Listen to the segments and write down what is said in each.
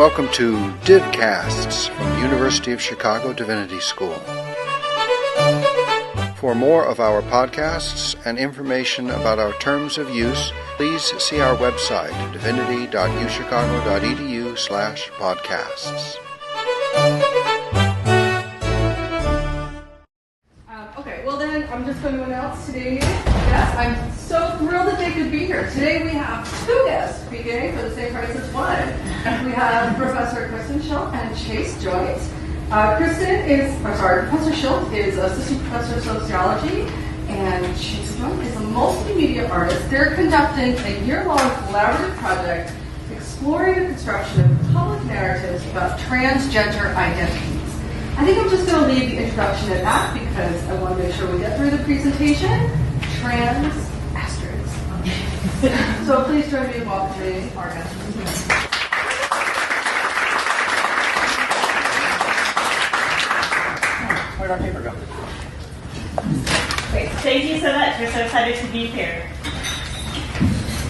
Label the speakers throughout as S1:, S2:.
S1: Welcome to Divcasts from the University of Chicago Divinity School. For more of our podcasts and information about our terms of use, please see our website, divinity.uchicago.edu/podcasts.
S2: Okay, well then, I'm just going to announce today's guests. I'm so thrilled that they could be here. Today we have two guests speaking for the same price as one. We have Professor Kristen Schilt and Chase Joynt. Professor Schilt is Assistant Professor of Sociology, and Chase Joynt is a multimedia artist. They're conducting a year-long collaborative project exploring the construction of public narratives about transgender identities. I think I'm just going to leave the introduction at that because I want to make sure we get through the presentation. Trans asterisks. So please join me in welcoming our guests.
S3: Where'd our paper go?
S4: Great. Thank you so much. We're so excited to be here.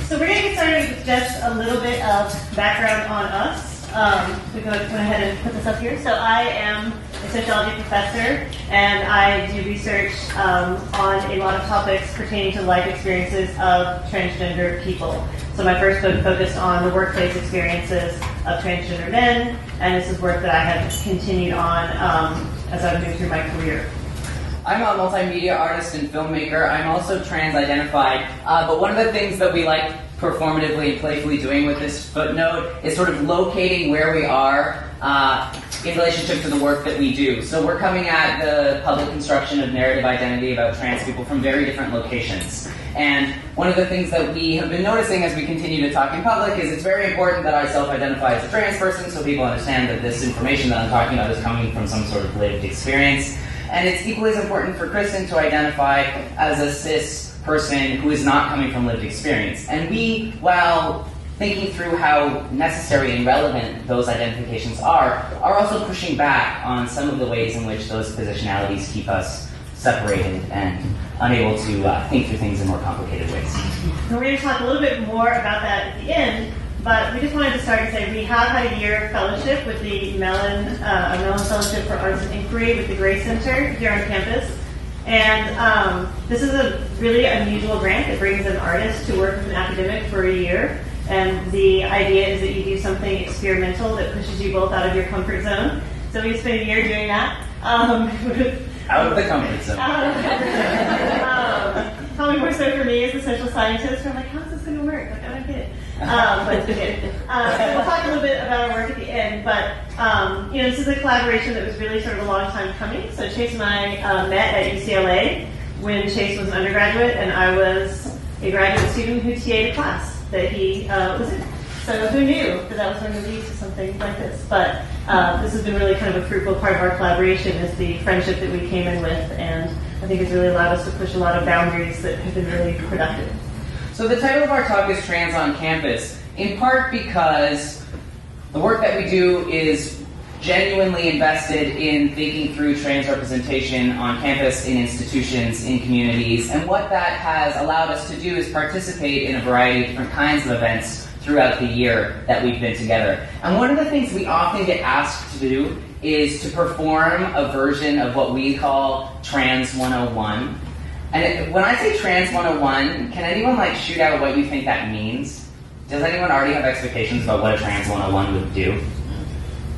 S4: So we're going to get started with just a little bit of background on us. We go ahead and put this up here. So I am a sociology professor, and I do research on a lot of topics pertaining to life experiences of transgender people. So my first book focused on the workplace experiences of transgender men, and this is work that I have continued on as I've moved through my career.
S3: I'm a multimedia artist and filmmaker. I'm also trans-identified, but one of the things that we like performatively and playfully doing with this footnote is sort of locating where we are in relationship to the work that we do. So we're coming at the public construction of narrative identity about trans people from very different locations. And one of the things that we have been noticing as we continue to talk in public is it's very important that I self-identify as a trans person so people understand that this information that I'm talking about is coming from some sort of lived experience. And it's equally as important for Kristen to identify as a cis person who is not coming from lived experience. And we, while thinking through how necessary and relevant those identifications are also pushing back on some of the ways in which those positionalities keep us separated and unable to think through things in more complicated ways.
S4: So we're going to talk a little bit more about that at the end, but we just wanted to start and say we have had a year fellowship with the Mellon Fellowship for Arts and Inquiry with the Gray Center here on campus. And this is a really unusual grant. It brings an artist to work with an academic for a year. And the idea is that you do something experimental that pushes you both out of your comfort zone. So we spent a year doing that.
S3: Out of the comfort zone.
S4: Probably more so for me as a social scientist. I'm like, how's this going to work? Like, I don't get it. But it's good. So we'll talk a little bit about our work at the end. But this is a collaboration that was really sort of a long time coming. So Chase and I met at UCLA when Chase was an undergraduate and I was a graduate student who TA'd a class that he was in. So who knew that was going to lead to something like this? But this has been really kind of a fruitful part of our collaboration is the friendship that we came in with, and I think it's really allowed us to push a lot of boundaries that have been really productive.
S3: So the title of our talk is Trans on Campus, in part because the work that we do is genuinely invested in thinking through trans representation on campus, in institutions, in communities, and what that has allowed us to do is participate in a variety of different kinds of events throughout the year that we've been together. And one of the things we often get asked to do is to perform a version of what we call Trans 101. And when I say Trans 101, can anyone shoot out what you think that means? Does anyone already have expectations about what a Trans 101 would do?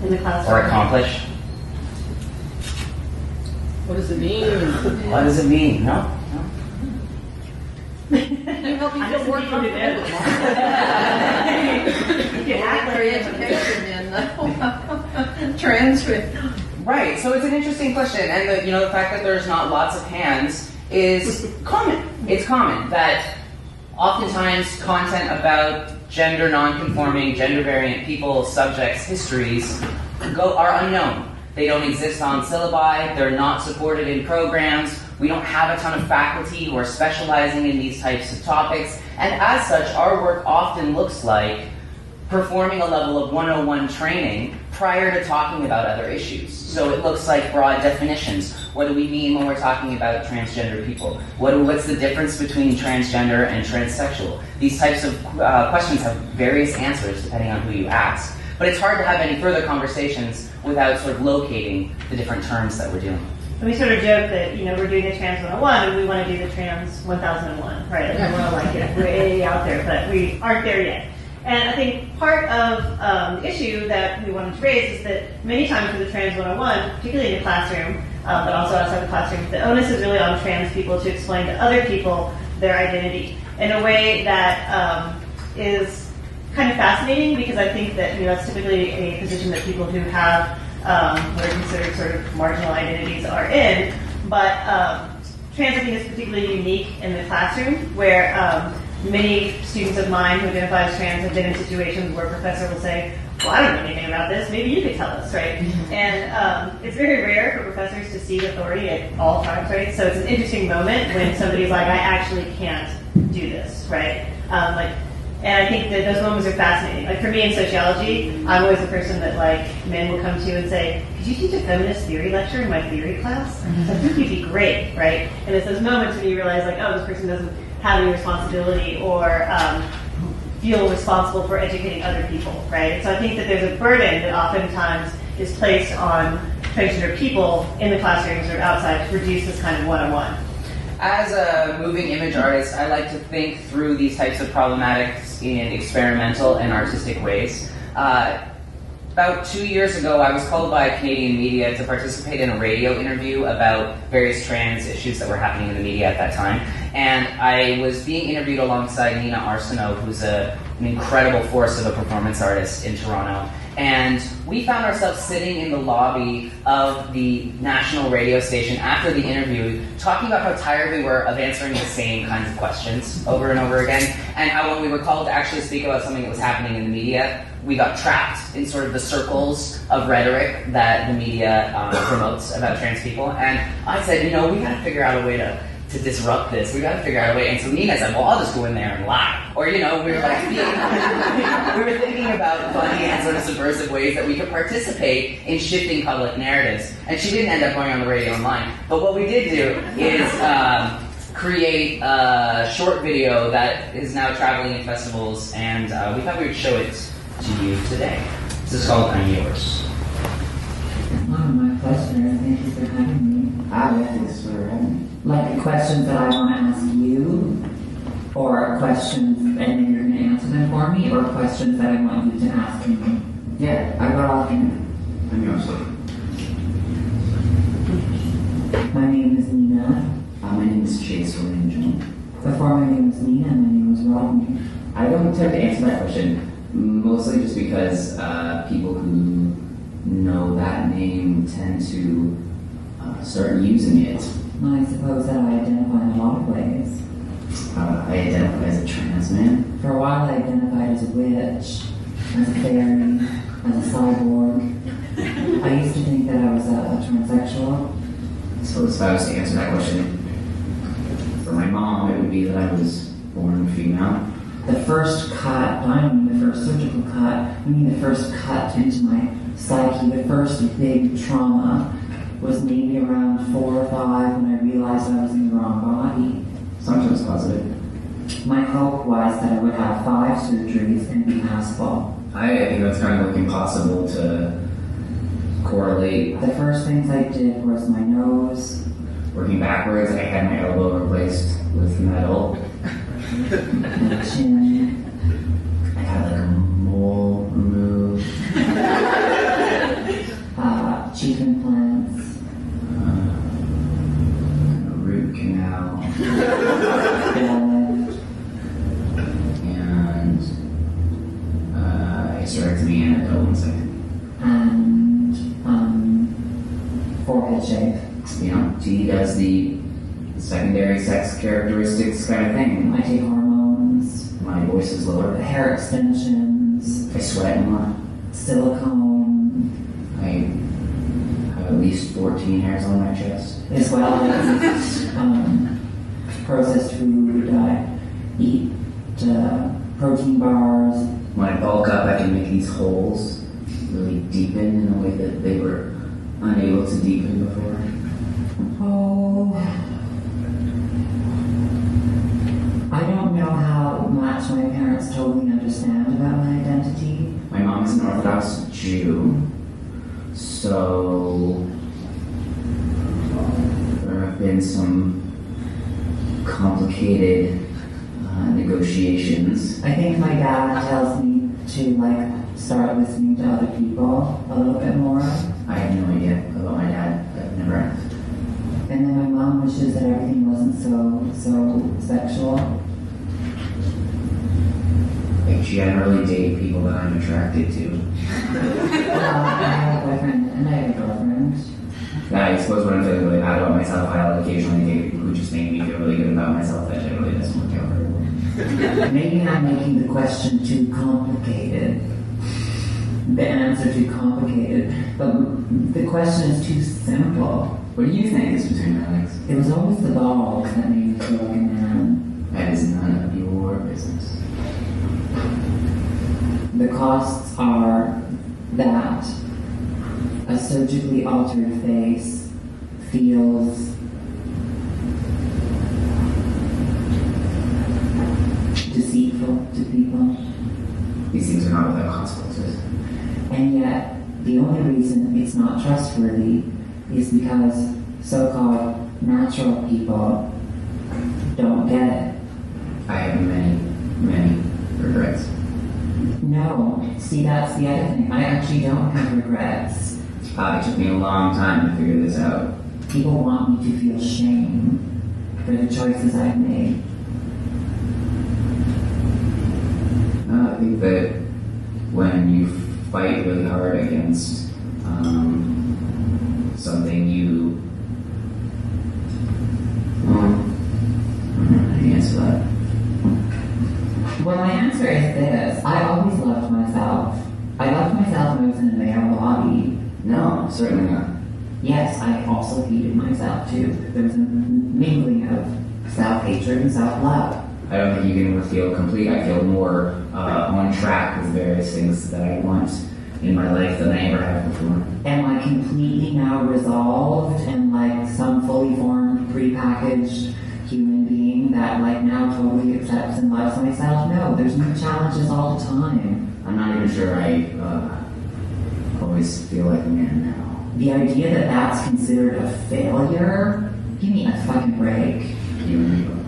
S4: In the classroom.
S3: Or accomplish?
S2: What does it mean?
S3: What does it mean? No?
S2: Can you help me feel more comfortable? Education in trans.
S3: Right, so it's an interesting question, and the fact that there's not lots of hands is common. It's common that oftentimes content about gender non-conforming, gender variant people, subjects, histories are unknown. They don't exist on syllabi, they're not supported in programs, we don't have a ton of faculty who are specializing in these types of topics, and as such, our work often looks like performing a level of 101 training prior to talking about other issues. So it looks like broad definitions. What do we mean when we're talking about transgender people? What's the difference between transgender and transsexual? These types of questions have various answers depending on who you ask. But it's hard to have any further conversations without sort of locating the different terms that we're doing.
S4: And we sort of joke that, we're doing the Trans 101 and we want to do the Trans 1001, right? Like, we want to get way out there, but we aren't there yet. And I think part of the issue that we wanted to raise is that many times for the Trans 101, particularly in the classroom, but also outside the classroom, the onus is really on trans people to explain to other people their identity in a way that is kind of fascinating, because I think that that's typically a position that people who have what are considered sort of marginal identities are in. But trans, I think, is particularly unique in the classroom, where many students of mine who identify as trans have been in situations where a professor will say, well, I don't know anything about this, maybe you could tell us, right? And it's very rare for professors to cede authority at all times, right? So it's an interesting moment when somebody's like, I actually can't do this, right? And I think that those moments are fascinating. Like, for me in sociology, I'm always the person that men will come to and say, could you teach a feminist theory lecture in my theory class? I think you'd be great, right? And it's those moments when you realize, oh, this person doesn't have any responsibility or feel responsible for educating other people, right? So I think that there's a burden that oftentimes is placed on transgender people in the classrooms or outside to produce this kind of one-on-one.
S3: As a moving image artist, I like to think through these types of problematics in experimental and artistic ways. About 2 years ago, I was called by Canadian media to participate in a radio interview about various trans issues that were happening in the media at that time. And I was being interviewed alongside Nina Arsenault, who's an incredible force of a performance artist in Toronto. And we found ourselves sitting in the lobby of the national radio station after the interview, talking about how tired we were of answering the same kinds of questions over and over again, and how when we were called to actually speak about something that was happening in the media, we got trapped in sort of the circles of rhetoric that the media promotes about trans people. And I said, we got to figure out a way to disrupt this. We got to figure out a way. And so Nina said, well, I'll just go in there and lie. Or, we were we were thinking about funny and sort of subversive ways that we could participate in shifting public narratives. And she didn't end up going on the radio and lying. But what we did do is create a short video that is now traveling in festivals, and we thought we would show it to you today. This is called I'm Yours.
S5: My pleasure. Thank you for having me.
S6: Thanks for having me.
S5: Like questions that I want to ask you, or questions and then you're going to answer them for me, or questions that I want you to ask me.
S6: Yeah, I got all of you. I'm yours.
S5: My name is Nina.
S6: My name is Chase or Angel.
S5: Before my name was Nina, my name was Rodney.
S6: I don't tend to answer that question, mostly just because people who know that name tend to start using it.
S5: I suppose that I identify in a lot of ways.
S6: I identify as a trans man.
S5: For a while I identified as a witch, as a fairy, as a cyborg. I used to think that I was a transsexual.
S6: So if I was to answer that question for my mom, it would be that I was born female.
S5: The first cut, I don't mean the first surgical cut, I mean the first cut into my psyche, the first big trauma was maybe around 4 or 5 when I realized I was in the wrong body.
S6: Sometimes positive.
S5: My hope was that I would have 5 surgeries and be passable.
S6: I think that's kind of like impossible to correlate.
S5: The first things I did was my nose.
S6: Working backwards, I had my elbow replaced with metal.
S5: My chin.
S6: I had like a mole removed.
S5: Cheek implants.
S6: A root canal.
S5: Belly.
S6: And hysterectomy and a colon second.
S5: And forehead shave.
S6: T does the secondary sex characteristics kind of thing.
S5: I take hormones.
S6: My voice is lower.
S5: Hair extensions.
S6: I sweat more.
S5: Silicone.
S6: I have at least 14 hairs on my chest.
S5: As well as processed food. I eat protein bars.
S6: When I bulk up, I can make these holes really deepen in a way that they were unable to deepen before.
S5: Oh, I don't know how much my parents totally understand about my identity.
S6: My mom is an Orthodox Jew. So there have been some complicated negotiations.
S5: I think my dad tells me to like start listening to other people a little bit more.
S6: I have no idea about my dad. I've never asked.
S5: And then my mom wishes that everything wasn't so sexual.
S6: Like, she hadn't really dated people that I'm attracted to.
S5: Well, I have a boyfriend and I have a girlfriend.
S6: Yeah, I suppose when I'm feeling really bad about myself, I'll occasionally date people who just make me feel really good about myself. That generally doesn't work out very well.
S5: Maybe I'm making the question too complicated. The answer too complicated. But the question is too simple.
S6: What do you think is between my legs?
S5: It was always the balls that made me feel like a man.
S6: That is none of your business.
S5: The costs are that a surgically altered face feels deceitful to people.
S6: These things are not without consequences.
S5: And yet, the only reason it's not trustworthy is because so-called natural people don't get it.
S6: I have many, many regrets.
S5: No, see, that's the other thing. I actually don't have regrets.
S6: It took me a long time to figure this out.
S5: People want me to feel shame for the choices I've made.
S6: I think that when you fight really hard against something you... I don't know how to answer that.
S5: Well, my answer is this. I always loved myself. I loved myself when I was in a male body.
S6: No, certainly not.
S5: Yes, I also hated myself too. There was a mingling of self-hatred and self-love.
S6: I don't think you can ever feel complete. I feel more on track with various things that I want in my life than I ever have before.
S5: Am I completely now resolved and like some fully formed, prepackaged human being that like now totally accepts and loves myself? No, there's new challenges all the time.
S6: I'm not even sure I always feel like a man now.
S5: The idea that that's considered a failure? Give me a fucking break.
S6: You and me both.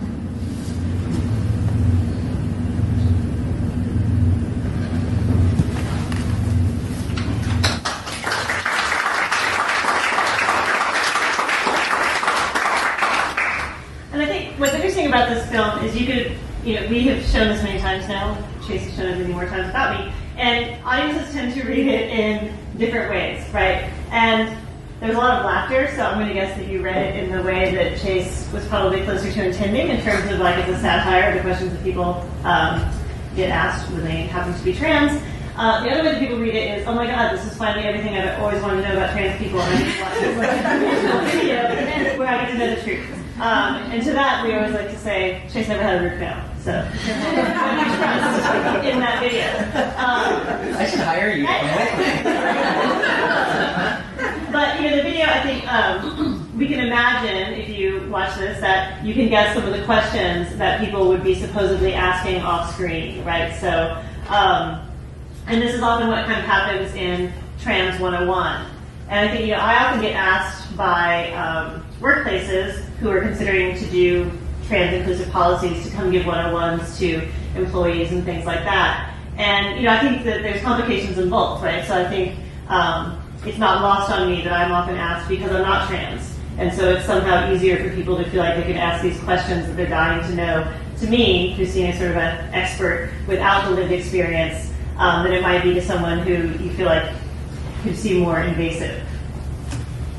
S4: What's interesting about this film is we have shown this many times now. Chase has shown it many more times without me. And audiences tend to read it in different ways, right? And there's a lot of laughter, so I'm going to guess that you read it in the way that Chase was probably closer to intending in terms of like it's a satire of the questions that people get asked when they happen to be trans. The other way that people read it is, oh my god, this is finally everything I've always wanted to know about trans people, and I just watched this video where I get to know the truth. And to that, we always like to say, Chase never had a root canal, so trust in that video.
S3: I should hire you.
S4: But the video, I think we can imagine if you watch this that you can guess some of the questions that people would be supposedly asking off screen, right? So, and this is often what kind of happens in Trans 101. And I think I often get asked by workplaces who are considering to do trans inclusive policies to come give 101s to employees and things like that. And I think that there's complications in both, right? So I think it's not lost on me that I'm often asked because I'm not trans. And so it's somehow easier for people to feel like they can ask these questions that they're dying to know to me, who's seen as sort of an expert without the lived experience, than it might be to someone who you feel like could seem more invasive.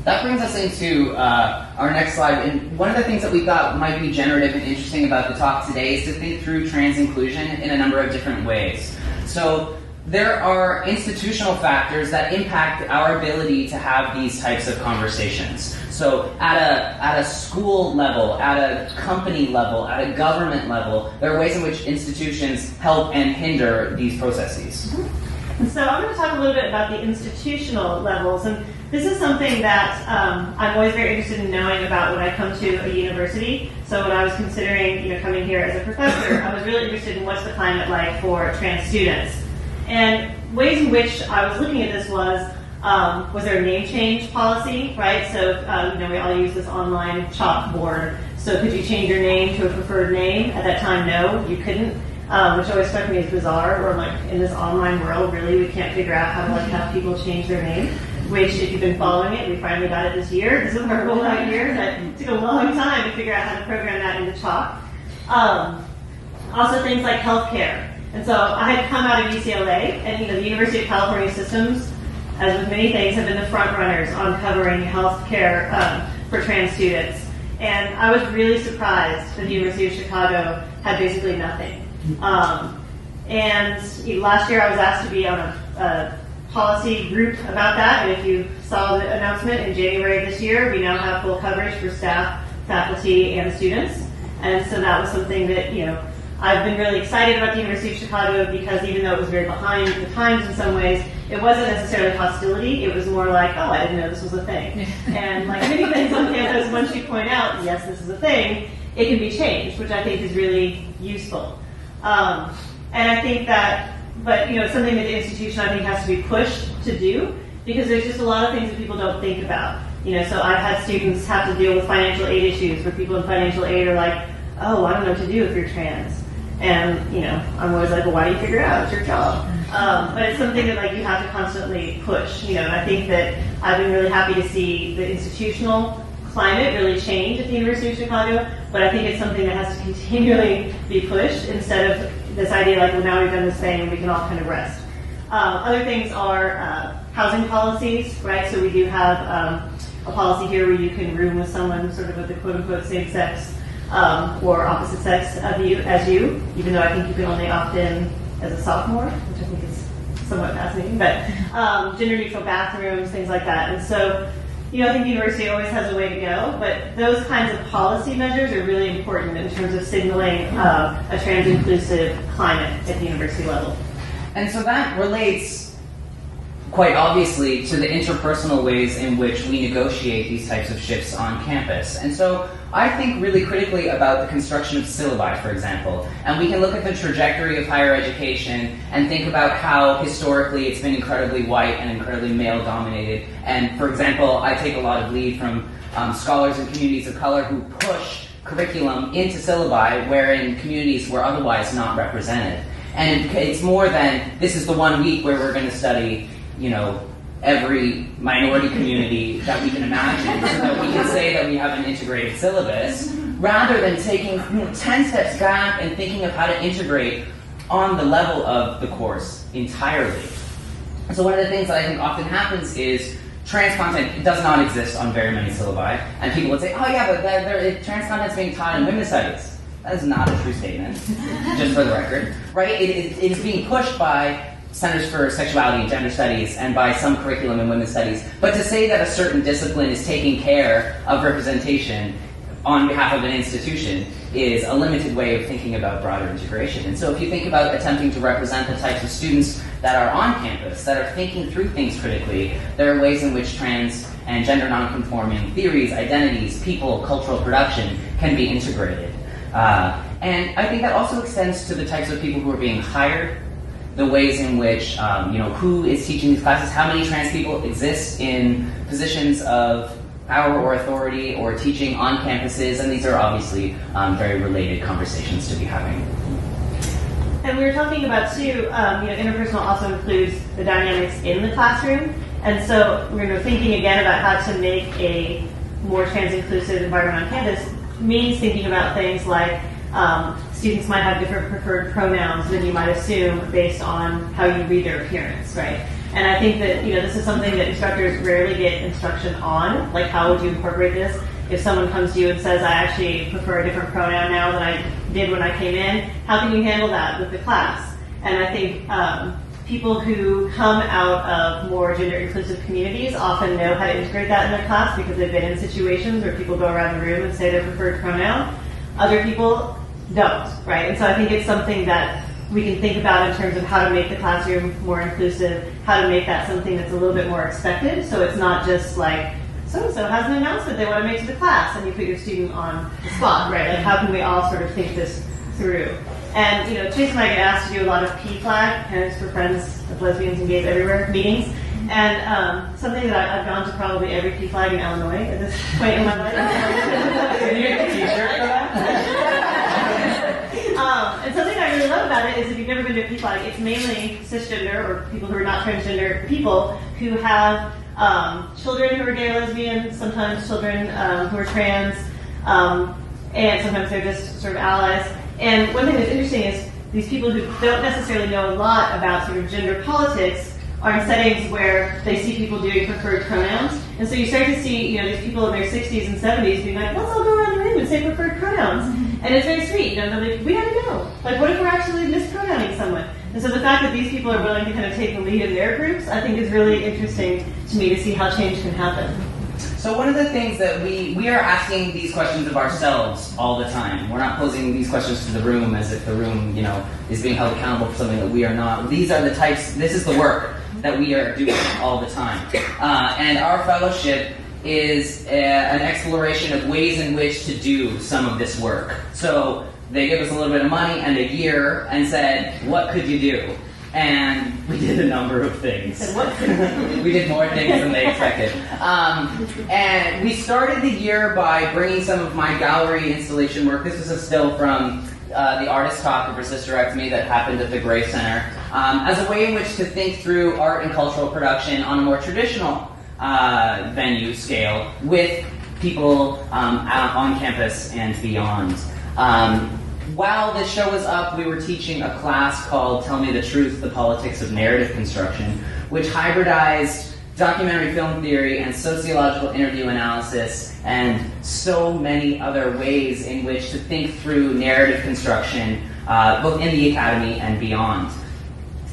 S3: That brings us into our next slide. And one of the things that we thought might be generative and interesting about the talk today is to think through trans inclusion in a number of different ways. So there are institutional factors that impact our ability to have these types of conversations. So at a school level, at a company level, at a government level, there are ways in which institutions help and hinder these processes.
S4: Mm-hmm. And so I'm going to talk a little bit about the institutional levels. And this is something that I'm always very interested in knowing about when I come to a university. So when I was considering coming here as a professor, I was really interested in what's the climate like for trans students. And ways in which I was looking at this was there a name change policy, right? So, we all use this online chalkboard. So could you change your name to a preferred name? At that time, no, you couldn't, which always struck me as bizarre. Or like in this online world, really, we can't figure out how to like have people change their name. Which, if you've been following it, we finally got it this year. This is our rollout year. That took a long time to figure out how to program that into Chalk. Also things like healthcare. And so I had come out of UCLA, and the University of California systems, as with many things, have been the front runners on covering healthcare for trans students. And I was really surprised that the University of Chicago had basically nothing. And last year I was asked to be on a policy group about that, and if you saw the announcement in January of this year, we now have full coverage for staff, faculty, and students. And so that was something that, I've been really excited about the University of Chicago because even though it was very behind the times in some ways, it wasn't necessarily hostility. It was more like, oh, I didn't know this was a thing. And like many things on campus, once you point out, yes, this is a thing, it can be changed, which I think is really useful. And I think that, but it's something that the institution I think has to be pushed to do because there's just a lot of things that people don't think about. So I've had students have to deal with financial aid issues where people in financial aid are like, oh, I don't know what to do if you're trans. And, I'm always like, well, why do you figure it out? It's your job. But it's something that like you have to constantly push, and I think that I've been really happy to see the institutional climate really change at the University of Chicago, but I think it's something that has to continually be pushed instead of this idea like, well, now we've done this thing and we can all kind of rest. Other things are housing policies, right? So we do have a policy here where you can room with someone sort of with the quote-unquote same sex or opposite sex of you as you, even though I think you can only opt in as a sophomore, which I think is somewhat fascinating, but gender-neutral bathrooms, things like that. And so, I think the university always has a way to go, but those kinds of policy measures are really important in terms of signaling a trans-inclusive climate at the university level.
S3: And so that relates quite obviously to the interpersonal ways in which we negotiate these types of shifts on campus. And so I think really critically about the construction of syllabi, for example. And we can look at the trajectory of higher education and think about how historically it's been incredibly white and incredibly male-dominated. And for example, I take a lot of lead from scholars and communities of color who push curriculum into syllabi wherein communities were otherwise not represented. And it's more than, this is the 1 week where we're going to study every minority community that we can imagine so that we can say that we have an integrated syllabus, rather than taking 10 steps back and thinking of how to integrate on the level of the course entirely. So one of the things that I think often happens is trans content does not exist on very many syllabi, and people would say, oh yeah, but trans content's being taught in women's studies. That is not a true statement, just for the record, right? It is being pushed by Centers for Sexuality and Gender Studies and by some curriculum in women's studies. But to say that a certain discipline is taking care of representation on behalf of an institution is a limited way of thinking about broader integration. And so if you think about attempting to represent the types of students that are on campus, that are thinking through things critically, there are ways in which trans and gender nonconforming theories, identities, people, cultural production can be integrated. And I think that also extends to the types of people who are being hired, the ways in which, who is teaching these classes, how many trans people exist in positions of power or authority or teaching on campuses, and these are obviously very related conversations to be having.
S4: And we were talking about, too, interpersonal also includes the dynamics in the classroom, and so we're thinking again about how to make a more trans-inclusive environment on campus means thinking about things like students might have different preferred pronouns than you might assume based on how you read their appearance, right? And I think that, this is something that instructors rarely get instruction on, like how would you incorporate this? If someone comes to you and says, I actually prefer a different pronoun now than I did when I came in, how can you handle that with the class? And I think people who come out of more gender-inclusive communities often know how to integrate that in their class because they've been in situations where people go around the room and say their preferred pronoun. Other people don't, right? And so I think it's something that we can think about in terms of how to make the classroom more inclusive, how to make that something that's a little bit more expected, so it's not just like, so-and-so has an announcement they want to make to the class, and you put your student on the spot, right? Like, how can we all sort of think this through? And Chase and I get asked to do a lot of PFLAG, Parents for Friends of Lesbians and Gays Everywhere meetings. And something that I've gone to probably every PFLAG in Illinois at this point in my life.
S3: Can you make a t-shirt for that?
S4: And something I really love about it is if you've never been to a PFLAG, it's mainly cisgender or people who are not transgender people who have children who are gay or lesbian, sometimes children who are trans, and sometimes they're just sort of allies. And one thing that's interesting is these people who don't necessarily know a lot about sort of gender politics are in settings where they see people doing preferred pronouns. And so you start to see, these people in their 60s and 70s being like, let's all go around the room and say preferred pronouns. And it's very sweet. They're like, we gotta know. Like, what if we're actually mispronouncing someone? And so the fact that these people are willing to kind of take the lead in their groups, I think is really interesting to me to see how change can happen.
S3: So one of the things that we are asking these questions of ourselves all the time. We're not posing these questions to the room as if the room, is being held accountable for something that we are not. These are the types, this is the work that we are doing all the time. And our fellowship is an exploration of ways in which to do some of this work. So they gave us a little bit of money and a year and said, what could you do? And we did a number of things. We did more things than they expected. And we started the year by bringing some of my gallery installation work. This was a still from the artist talk of Resist-Direct-Me that happened at the Gray Center, as a way in which to think through art and cultural production on a more traditional venue scale with people on campus and beyond. While this show was up, we were teaching a class called Tell Me the Truth, The Politics of Narrative Construction, which hybridized documentary film theory and sociological interview analysis and so many other ways in which to think through narrative construction, both in the academy and beyond.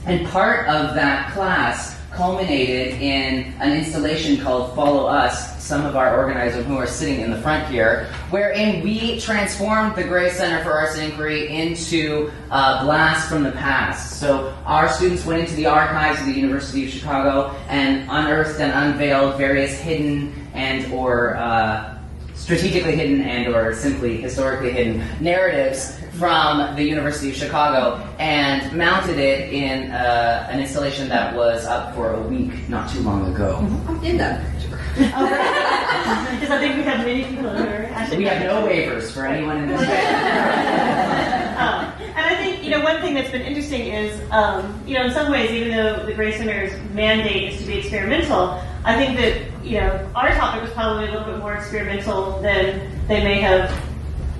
S3: And part of that class culminated in an installation called Follow Us, some of our organizers who are sitting in the front here, wherein we transformed the Gray Center for Arts and Inquiry into a blast from the past. So our students went into the archives of the University of Chicago and unearthed and unveiled various hidden and or strategically hidden and or simply historically hidden narratives from the University of Chicago and mounted it in an installation that was up for a week not too long ago.
S2: I'm in that picture.
S4: Because I think we have many people who are actually...
S3: We have no waivers for anyone in this picture.
S4: And I think, one thing that's been interesting is, in some ways, even though the Gray Center's mandate is to be experimental, I think that, our topic was probably a little bit more experimental than they may have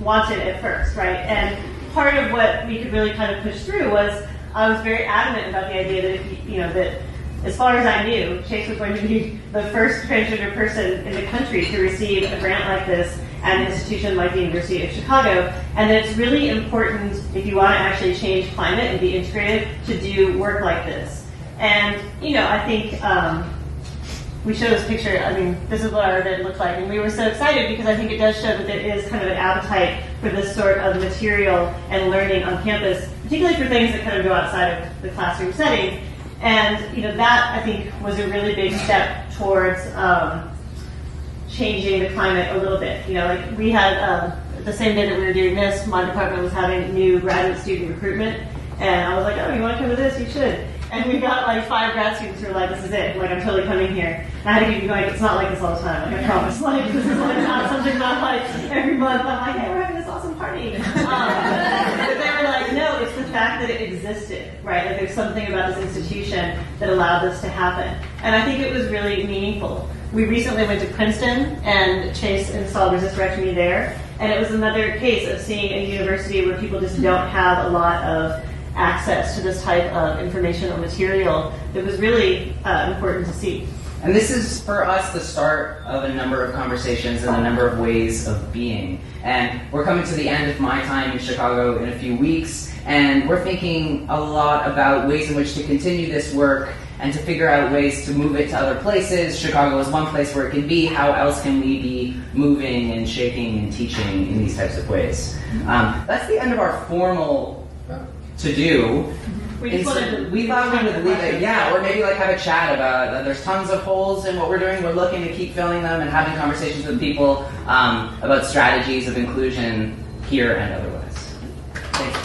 S4: wanted at first, right? And part of what we could really kind of push through was I was very adamant about the idea that if that as far as I knew, Chase was going to be the first transgender person in the country to receive a grant like this at an institution like the University of Chicago, and that it's really important if you want to actually change climate and be integrated to do work like this. And I think we show this picture. This is what our event looked like, and we were so excited because I think it does show that there is kind of an appetite for this sort of material and learning on campus, particularly for things that kind of go outside of the classroom setting. And that I think was a really big step towards changing the climate a little bit. We had the same day that we were doing this, my department was having new graduate student recruitment, and I was like, oh, you want to come to this? You should. And we got 5 grad students who were like, this is it. I'm totally coming here. And I had to keep going, it's not like this all the time. I promise. This is not something that every month I'm like, hey, we're having this awesome party. But they were like, no, it's the fact that it existed, right? There's something about this institution that allowed this to happen. And I think it was really meaningful. We recently went to Princeton, and Chase installed Resist-Direct-Me there. And it was another case of seeing a university where people just don't have a lot of access to this type of informational material that was really important to see.
S3: And this is, for us, the start of a number of conversations and a number of ways of being. And we're coming to the end of my time in Chicago in a few weeks, and we're thinking a lot about ways in which to continue this work and to figure out ways to move it to other places. Chicago is one place where it can be. How else can we be moving and shaking and teaching in these types of ways? That's the end of our formal to-do.
S4: We thought
S3: we would leave it, or maybe have a chat about there's tons of holes in what we're doing. We're looking to keep filling them and having conversations with people about strategies of inclusion here and otherwise. Thank you.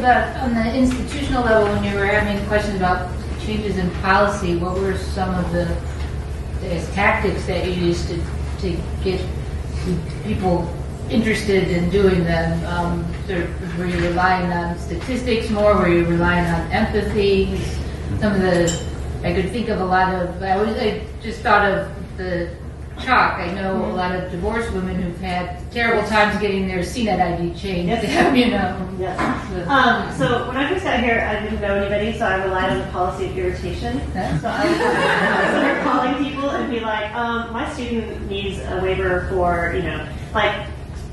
S7: about on the institutional level when you were having questions about changes in policy, what were some of the tactics that you used to get people interested in doing them? Were you relying on statistics more? Were you relying on empathy? I could think of a lot of, I just thought of the chalk. I know a lot of divorced women who've had terrible times getting their CNET ID changed.
S4: Yes. Yes. So when I first got here, I didn't know anybody, so I relied on the policy of irritation. So I would start calling people and be like, my student needs a waiver for,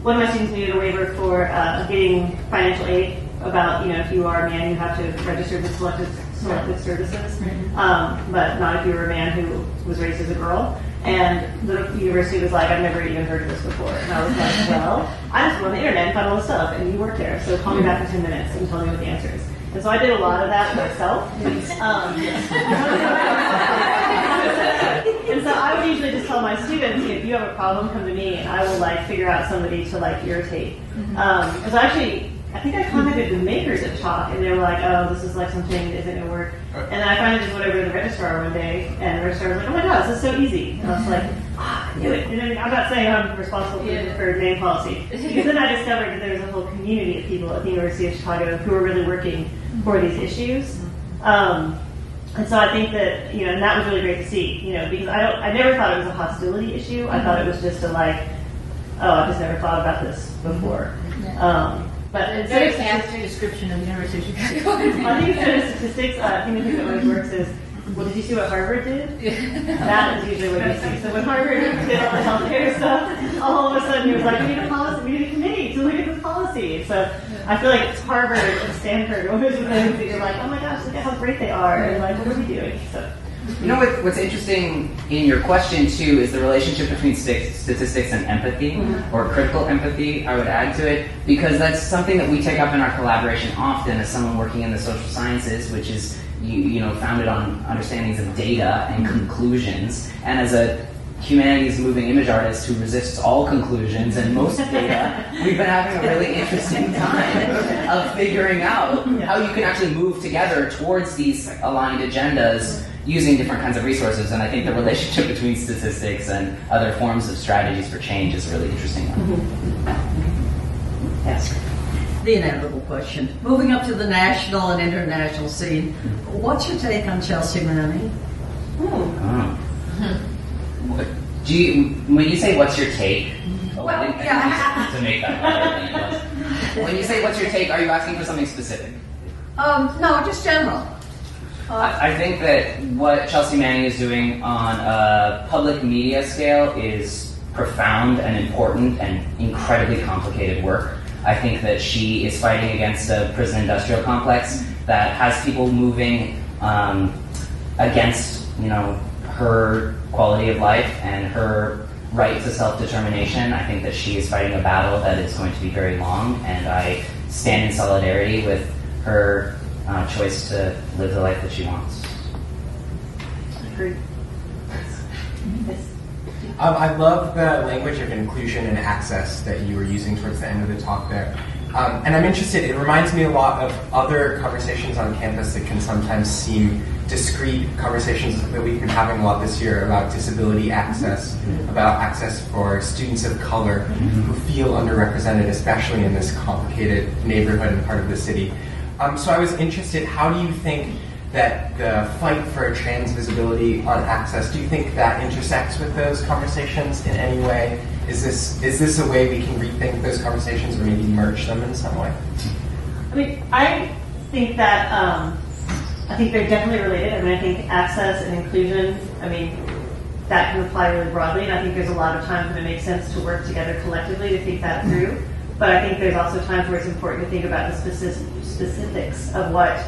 S4: one of my students needed a waiver for getting financial aid about, if you are a man, you have to register with selective services, but not if you were a man who was raised as a girl. And the university was like, I've never even heard of this before. And I was like, well, I just went on the internet and found all this stuff, and you work there, so call me back in 10 minutes and tell me what the answer is. And so I did a lot of that myself. And so I would usually just tell my students, if you have a problem, come to me, and I will figure out somebody to irritate. And so actually, I think I contacted the makers of chalk, and they were like, oh, this is something that isn't going to work. And then I finally just went over to the registrar one day, and the registrar was like, oh my god, this is so easy. And I was like, I knew it. And then, I'm not saying I'm responsible for the preferred name policy, because then I discovered that there was a whole community of people at the University of Chicago who were really working for these issues. And so I think that, and that was really great to see, because I never thought it was a hostility issue. I thought it was just I've just never thought about this before. But
S7: it's a very fancy description of the University of Chicago.
S4: I think instead of statistics, I think the thing that always works is, well, did you see what Harvard did? That is usually what you see. So when Harvard did all the healthcare stuff, all of a sudden it was like, we need a policy, we need a committee to look at this policy. So I feel like it's Harvard and Stanford, always the things that you're like, oh my gosh, look at how great they are, and what are we doing? So.
S3: What's interesting in your question, too, is the relationship between statistics and empathy, or critical empathy, I would add to it, because that's something that we take up in our collaboration often as someone working in the social sciences, which is, founded on understandings of data and conclusions, and as a humanities moving image artist who resists all conclusions and most data, we've been having a really interesting time of figuring out how you can actually move together towards these aligned agendas using different kinds of resources. And I think the relationship between statistics and other forms of strategies for change is a really interesting one.
S8: Yes. The inevitable question. Moving up to the national and international scene, what's your take on Chelsea Manning?
S3: When you say what's your take,
S8: Well, yeah.
S3: to make that harder than it was. When you say what's your take, are you asking for something specific?
S8: No, just general.
S3: I think that what Chelsea Manning is doing on a public media scale is profound and important and incredibly complicated work. I think that she is fighting against a prison industrial complex that has people moving against, her quality of life and her right to self-determination. I think that she is fighting a battle that is going to be very long, and I stand in solidarity with her choice to live the life that she wants.
S4: Agreed.
S9: I love the language of inclusion and access that you were using towards the end of the talk there. And I'm interested, it reminds me a lot of other conversations on campus that can sometimes seem discrete, conversations that we've been having a lot this year about disability access, about access for students of color who feel underrepresented, especially in this complicated neighborhood and part of the city. So I was interested, how do you think that the fight for trans visibility on access, do you think that intersects with those conversations in any way? Is this a way we can rethink those conversations or maybe merge them in some way?
S4: I think that I think they're definitely related. I think access and inclusion, that can apply really broadly, and I think there's a lot of times when it makes sense to work together collectively to think that through. But I think there's also times where it's important to think about the specifics of what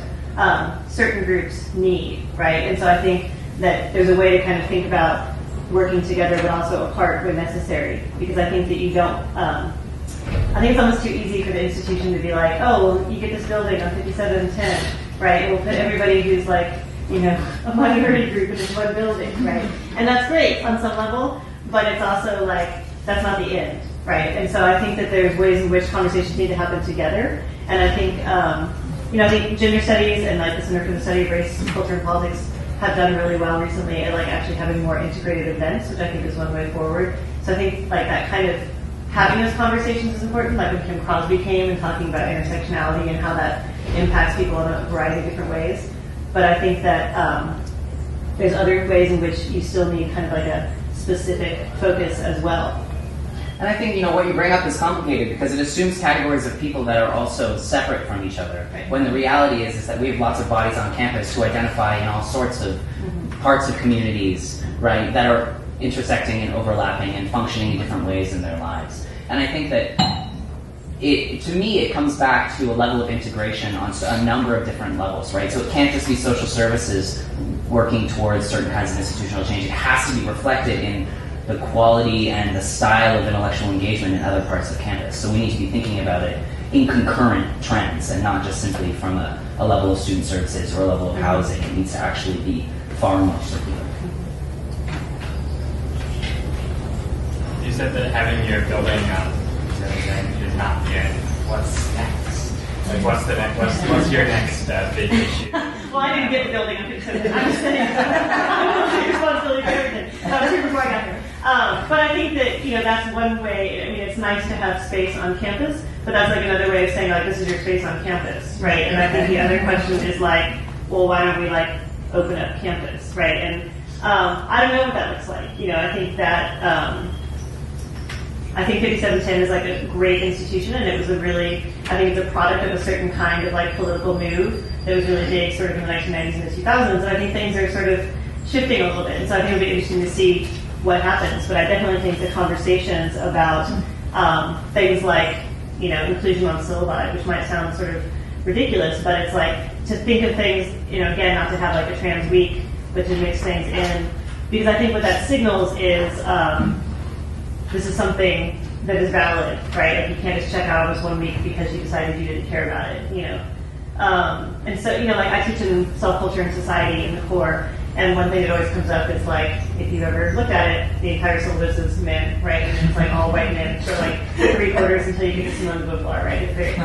S4: certain groups need, right? And so I think that there's a way to kind of think about working together but also apart when necessary, because I think that you don't, I think it's almost too easy for the institution to be like, oh, well, you get this building on 57 and 10, right? We'll put everybody who's a minority group in this one building, right? And that's great on some level, but it's also that's not the end, right? And so I think that there's ways in which conversations need to happen together, and I think I think gender studies and like the Center for the Study of Race, Culture, and Politics have done really well recently at like actually having more integrated events, which I think is one way forward. So I think like that kind of having those conversations is important. Like when Kim Crosby came and talking about intersectionality and how that impacts people in a variety of different ways. But I think that there's other ways in which you still need kind of like a specific focus as well.
S3: And I think, what you bring up is complicated because it assumes categories of people that are also separate from each other.
S4: Right.
S3: When the reality is that we have lots of bodies on campus who identify in all sorts of parts of communities, right, that are intersecting and overlapping and functioning in different ways in their lives. And I think that to me, it comes back to a level of integration on a number of different levels, right? So it can't just be social services working towards certain kinds of institutional change. It has to be reflected in the quality and the style of intellectual engagement in other parts of campus. So we need to be thinking about it in concurrent trends and not just simply from a level of student services or a level of housing. It needs to actually be far more circular.
S10: You said that having your building is not the end. What's next? Like, what's your next big issue?
S4: Well, I didn't get the building. I'm just saying. I'm responsibility for everything. I was here before I got here. But I think that, that's one way. I mean, it's nice to have space on campus, but that's like another way of saying, like, this is your space on campus, right? And I think the other question is like, well, why don't we, like, open up campus, right? And I don't know what that looks like. I think that... I think 5710 is like a great institution, and it was I think it's a product of a certain kind of like political move that was really big sort of in the 1990s and the 2000s, and I think things are sort of shifting a little bit, and so I think it'll be interesting to see what happens, but I definitely think the conversations about things like, inclusion on syllabi, which might sound sort of ridiculous, but it's like to think of things, again, not to have like a trans week, but to mix things in, because I think what that signals is this is something that is valid, right? Like you can't just check out this 1 week because you decided you didn't care about it, And so, like I teach in self-culture and society in the core, and one thing that always comes up is like, if you've ever looked at it, the entire syllabus is men, right? And it's like all white men for like 3/4 until you get to Simone de Beauvoir, right? It's very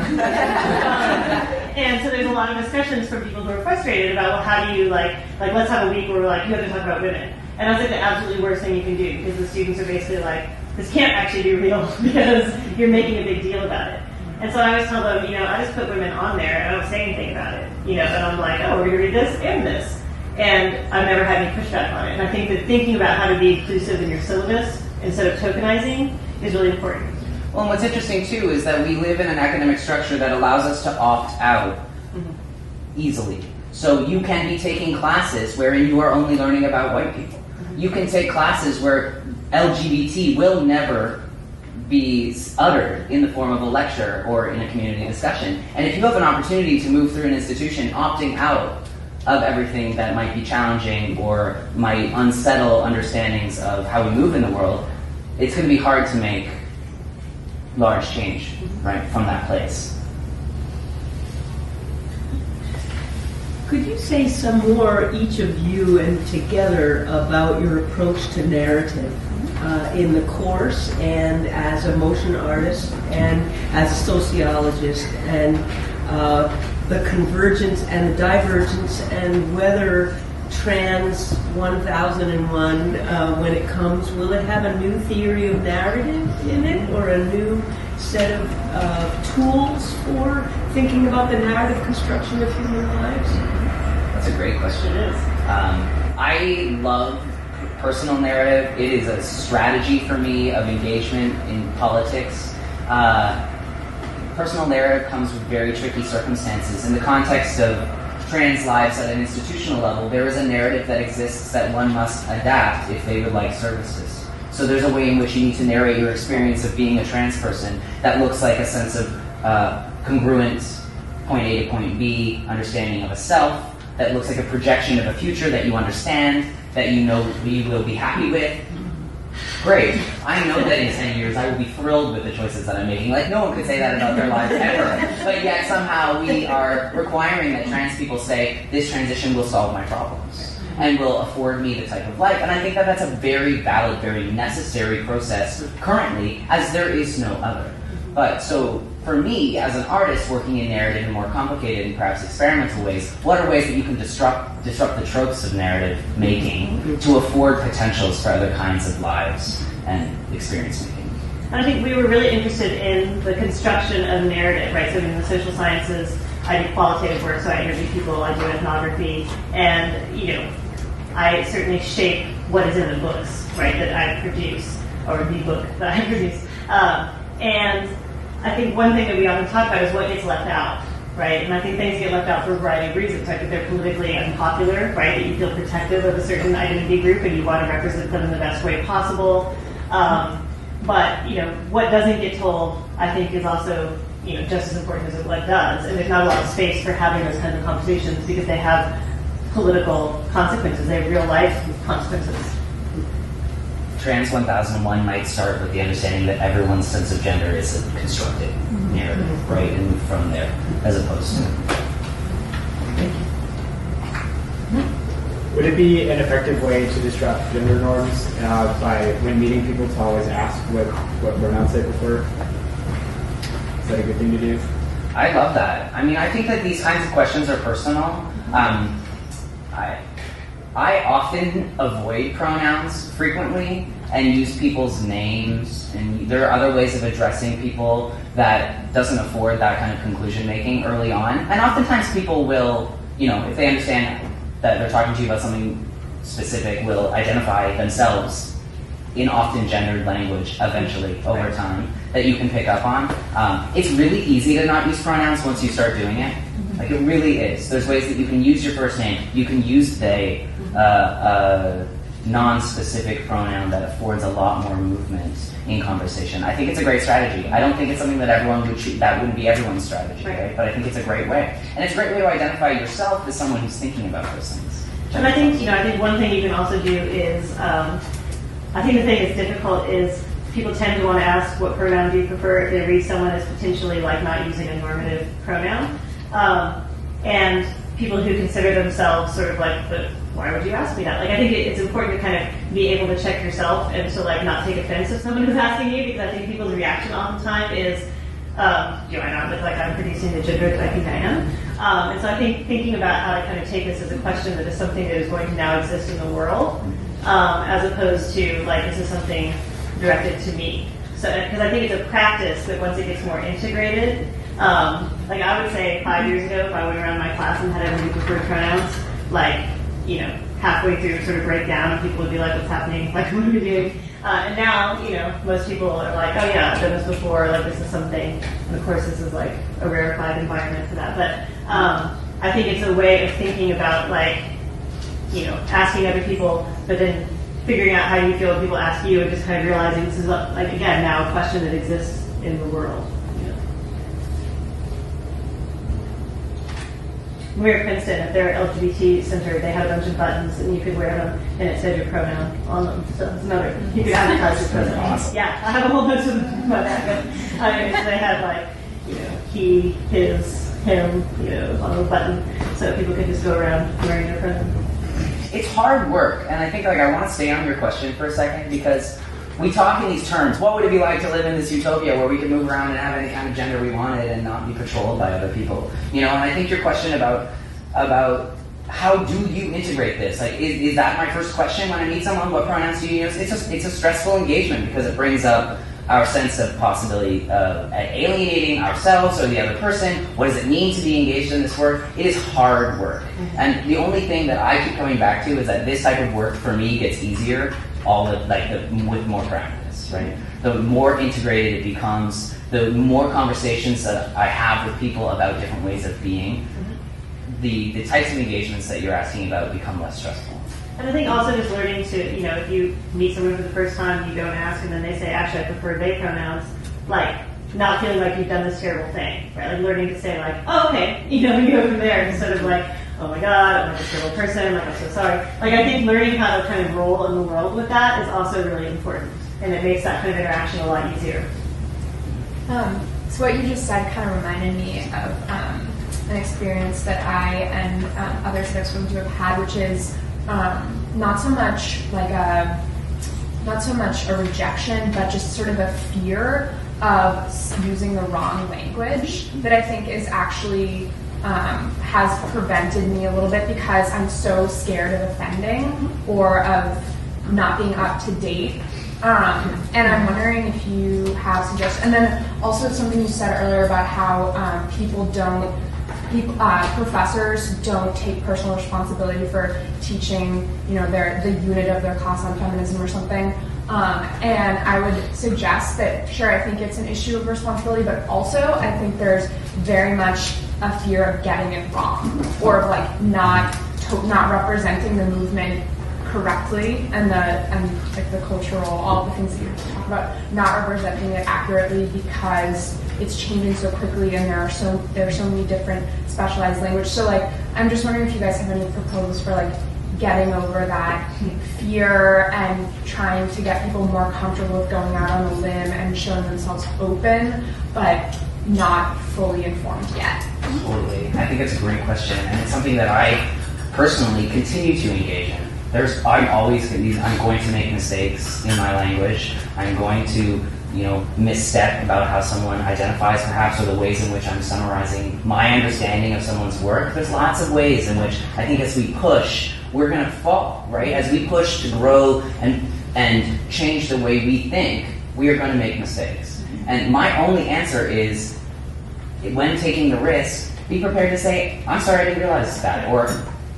S4: and so there's a lot of discussions from people who are frustrated about, well, how do you like let's have a week where we're like, you have to talk about women. And that's like the absolutely worst thing you can do, because the students are basically like, this can't actually be real because you're making a big deal about it. And so I always tell them, I just put women on there and I don't say anything about it. And I'm like, oh, we're going to read this and this. And I've never had any pushback on it. And I think that thinking about how to be inclusive in your syllabus instead of tokenizing is really important.
S3: Well, and what's interesting too is that we live in an academic structure that allows us to opt out easily. So you can be taking classes wherein you are only learning about white people. You can take classes where LGBT will never be uttered in the form of a lecture or in a community discussion. And if you have an opportunity to move through an institution opting out of everything that might be challenging or might unsettle understandings of how we move in the world, it's going to be hard to make large change, right, from that place.
S11: Could you say some more, each of you and together, about your approach to narrative in the course and as a motion artist and as a sociologist, and the convergence and the divergence, and whether Trans 1001, when it comes, will it have a new theory of narrative in it, or a new set of tools for thinking about the narrative construction of human lives?
S3: That's a great question.
S11: It is.
S3: I love personal narrative. It is a strategy for me of engagement in politics. Personal narrative comes with very tricky circumstances. In the context of trans lives at an institutional level, there is a narrative that exists that one must adapt if they would like services. So there's a way in which you need to narrate your experience of being a trans person that looks like a sense of congruent point A to point B understanding of a self, that looks like a projection of a future that you understand, that you know you will be happy with. Great. I know that in 10 years I will be thrilled with the choices that I'm making. Like, no one could say that about their lives ever. But yet somehow we are requiring that trans people say, this transition will solve my problems and will afford me the type of life. And I think that that's a very valid, very necessary process currently, as there is no other. But so for me, as an artist working in narrative in more complicated and perhaps experimental ways, what are ways that you can disrupt the tropes of narrative making to afford potentials for other kinds of lives and experience making?
S4: I think we were really interested in the construction of narrative, right? So in the social sciences, I do qualitative work, so I interview people, I do ethnography, and I certainly shape what is in the books, right, that I produce, or the book that I produce. And I think one thing that we often talk about is what gets left out, right? And I think things get left out for a variety of reasons. Right? If they're politically unpopular, right, that you feel protective of a certain identity group and you want to represent them in the best way possible. But what doesn't get told, I think, is also just as important as what does. And there's not a lot of space for having those kinds of conversations because they have political consequences. They have real life consequences.
S3: Trans 1001 might start with the understanding that everyone's sense of gender is a constructed narrative, right, and move from there, as opposed to.
S12: Would it be an effective way to disrupt gender norms by, when meeting people, to always ask what pronouns they prefer? Is that a good thing to do?
S3: I love that. I mean, I think that these kinds of questions are personal. I often avoid pronouns frequently and use people's names, and there are other ways of addressing people that doesn't afford that kind of conclusion making early on. And oftentimes people will, if they understand that they're talking to you about something specific, will identify themselves in often gendered language eventually over time that you can pick up on. It's really easy to not use pronouns once you start doing it. Like, it really is. There's ways that you can use your first name. You can use they, a non-specific pronoun that affords a lot more movement in conversation. I think it's a great strategy. I don't think it's something that everyone would choose. That wouldn't be everyone's strategy, right? But I think it's a great way. And it's a great way to identify yourself as someone who's thinking about those things.
S4: And I think, I think one thing you can also do is, I think the thing that's difficult is people tend to want to ask what pronoun do you prefer if they read someone as potentially like not using a normative pronoun. And people who consider themselves sort of like, but why would you ask me that? Like, I think it's important to kind of be able to check yourself and to like not take offense if someone is asking you, because I think people's reaction all the time is, do I not look like I'm producing the gender that I think I am? And so I think thinking about how to kind of take this as a question that is something that is going to now exist in the world, as opposed to like, this is something directed to me. So, because I think it's a practice that once it gets more integrated, like I would say 5 years ago, if I went around my class and had everybody preferred pronouns, like, halfway through sort of break down and people would be like, what's happening? Like, what are we doing? And now, most people are like, oh yeah, I've done this before, like this is something. And of course, this is like a rarefied environment for that. But I think it's a way of thinking about like, asking other people, but then figuring out how you feel when people ask you and just kind of realizing this is like, again, now a question that exists in the world. When we were at Kristen, at their LGBT center, they had a bunch of buttons and you could wear them and it said your pronoun on them. So it's another, you could advertise your pronoun. Awesome. Yeah, I have a whole bunch of them about that. But they had like, he, his, him, on a button. So people could just go around wearing their pronoun.
S3: It's hard work, and I think I want to stay on your question for a second, because we talk in these terms. What would it be like to live in this utopia where we could move around and have any kind of gender we wanted and not be controlled by other people? And I think your question about how do you integrate this? Like, is that my first question when I meet someone? What pronouns do you use? It's a stressful engagement because it brings up our sense of possibility of alienating ourselves or the other person. What does it mean to be engaged in this work? It is hard work. And the only thing that I keep coming back to is that this type of work for me gets easier with more practice, right? The more integrated it becomes, the more conversations that I have with people about different ways of being, the types of engagements that you're asking about become less stressful.
S4: And I think also just learning to, if you meet someone for the first time, you don't ask, and then they say, actually, I prefer they pronouns, like, not feeling like you've done this terrible thing, right? Like, learning to say, like, oh, okay, and you go from there, instead of like, oh my god, I'm like a terrible person, like, I'm so sorry. Like, I think learning how to kind of roll in the world with that is also really important, and it makes that kind of interaction a lot easier.
S13: So what you just said kind of reminded me of an experience that I and other sex women have had, which is not so much a rejection, but just sort of a fear of using the wrong language that I think is actually has prevented me a little bit because I'm so scared of offending or of not being up to date. And I'm wondering if you have suggestions. And then also something you said earlier about how professors don't take personal responsibility for teaching, the unit of their class on feminism or something. And I would suggest that, sure, I think it's an issue of responsibility, but also I think there's very much a fear of getting it wrong or of like not representing the movement correctly and the cultural, all the things that you talk about, not representing it accurately because it's changing so quickly and there are so many different specialized languages. So like, I'm just wondering if you guys have any proposals for like getting over that fear and trying to get people more comfortable with going out on a limb and showing themselves open, but not fully informed yet.
S3: Totally. I think it's a great question, and it's something that I personally continue to engage in. I'm going to make mistakes in my language. I'm going to, misstep about how someone identifies perhaps, or the ways in which I'm summarizing my understanding of someone's work. There's lots of ways in which I think as we push, we're going to fall, right? As we push to grow and change the way we think, we are going to make mistakes. And my only answer is, when taking the risk, be prepared to say, I'm sorry, I didn't realize that, or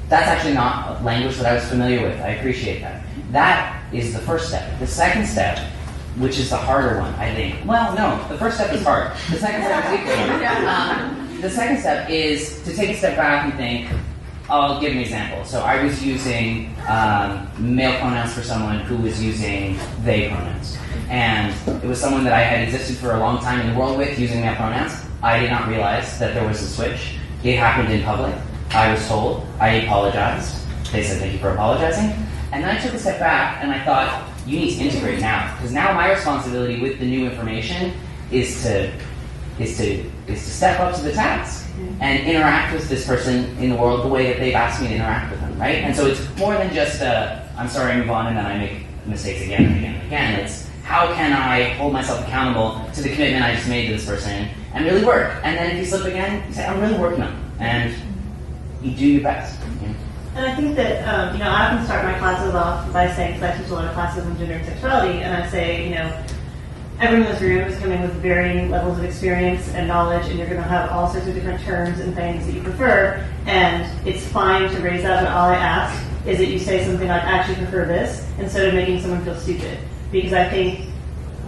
S3: that's actually not a language that I was familiar with. I appreciate that. That is the first step. The second step, which is the harder one, I think. Well, no, the first step is hard. The second step is equally hard. The second step is to take a step back and think, I'll give an example. So I was using male pronouns for someone who was using they pronouns. And it was someone that I had existed for a long time in the world with using male pronouns. I did not realize that there was a switch. It happened in public. I was told. I apologized. They said, thank you for apologizing. And then I took a step back and I thought, you need to integrate now. Because now my responsibility with the new information is to step up to the task and interact with this person in the world the way that they've asked me to interact with them, right? And so it's more than just I'm sorry, I move on, and then I make mistakes again and again and again. It's how can I hold myself accountable to the commitment I just made to this person and really work. And then if you slip again, you say, I'm really working on it. And you do your best.
S4: And I think that, I often start my classes off by saying, because I teach a lot of classes on gender and sexuality, and I say, everyone in this room is coming with varying levels of experience and knowledge, and you're going to have all sorts of different terms and things that you prefer, and it's fine to raise that, but all I ask is that you say something like, I actually prefer this, instead of making someone feel stupid. Because I think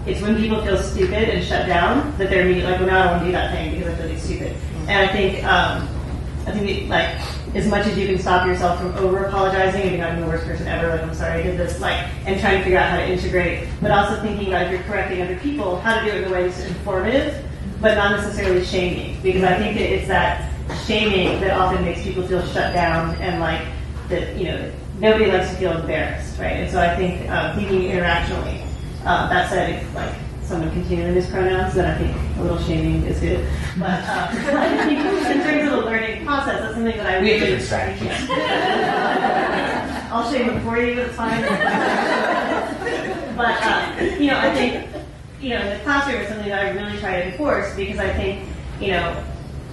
S4: it's when people feel stupid and shut down that they're immediately like, well, no, I don't want to do that thing because I feel like stupid. And I think as much as you can stop yourself from over-apologizing and becoming the worst person ever, like, I'm sorry I did this, and trying to figure out how to integrate, but also thinking about if you're correcting other people, how to do it in a way that's informative, but not necessarily shaming. Because I think that it's that shaming that often makes people feel shut down and nobody likes to feel embarrassed, right? And so I think thinking interactionally, that said, if someone continuing his pronouns, then I think a little shaming is good. But I think in terms of the learning process, that's something that I
S3: we have different strategies.
S4: I'll shame them for you, it's fine. But I think in the classroom is something that I really try to enforce, because I think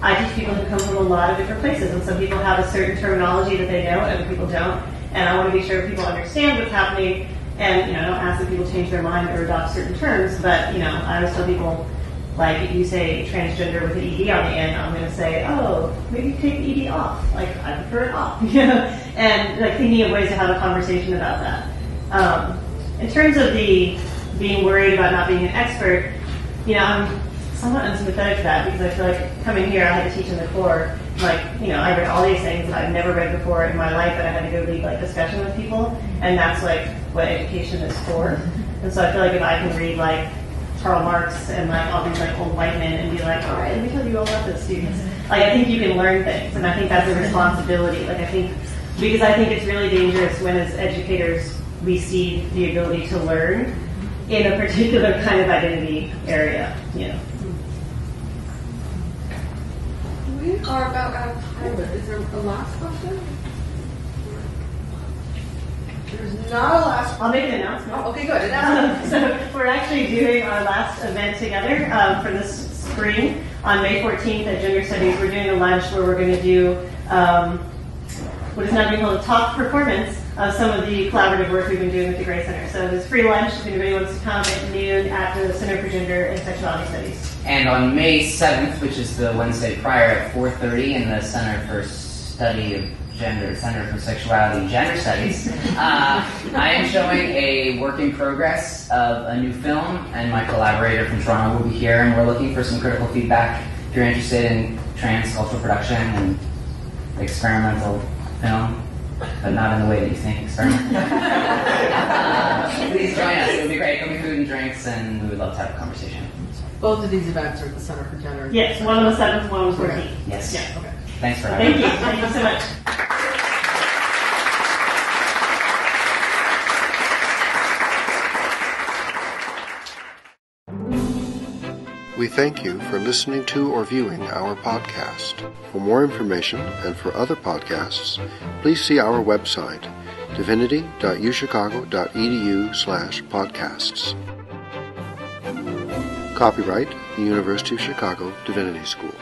S4: I teach people who come from a lot of different places, and some people have a certain terminology that they know, and other people don't. And I want to be sure people understand what's happening. And I don't ask that people change their mind or adopt certain terms, but I always tell people, if you say transgender with an ED on the end, I'm going to say, oh, maybe take the ED off. I prefer it off. And thinking of ways to have a conversation about that. In terms of the being worried about not being an expert, I'm somewhat unsympathetic to that, because I feel like coming here, I had to teach in the core. I read all these things that I've never read before in my life, and I had to go lead discussion with people, and that's what education is for. And so I feel like if I can read Karl Marx and all these old white men and be like, all right, let me tell you all about this, students. I think you can learn things, and I think that's a responsibility. Because I think it's really dangerous when as educators we see the ability to learn in a particular kind of identity area.
S2: We are about out of time. Is there a last question? There's not a last one.
S4: I'll make an announcement.
S2: Oh, okay, good.
S4: So we're actually doing our last event together for this spring on May 14th at Gender Studies. We're doing a lunch where we're going to do what is now being called a talk performance of some of the collaborative work we've been doing with the Gray Center. So there's free lunch if anybody wants to come at noon at the Center for Gender and Sexuality Studies.
S3: And on May 7th, which is the Wednesday prior at 4:30 in the Center for Study of Gender, Center for Sexuality and Gender Studies, I am showing a work in progress of a new film, and my collaborator from Toronto will be here, and we're looking for some critical feedback if you're interested in trans cultural production and experimental film, but not in the way that you think experimental. Please join us. It would be great. There'll be food and drinks, and we would love to have a conversation.
S2: Both of these events are at the Center for Gender.
S4: Yes, one on the 7th, one on the 14th.
S3: Yes.
S4: Yeah.
S2: Okay.
S3: Thanks for having me.
S4: Thank you so much.
S1: We thank you for listening to or viewing our podcast. For more information and for other podcasts, please see our website, divinity.uchicago.edu/podcasts. Copyright, the University of Chicago Divinity School.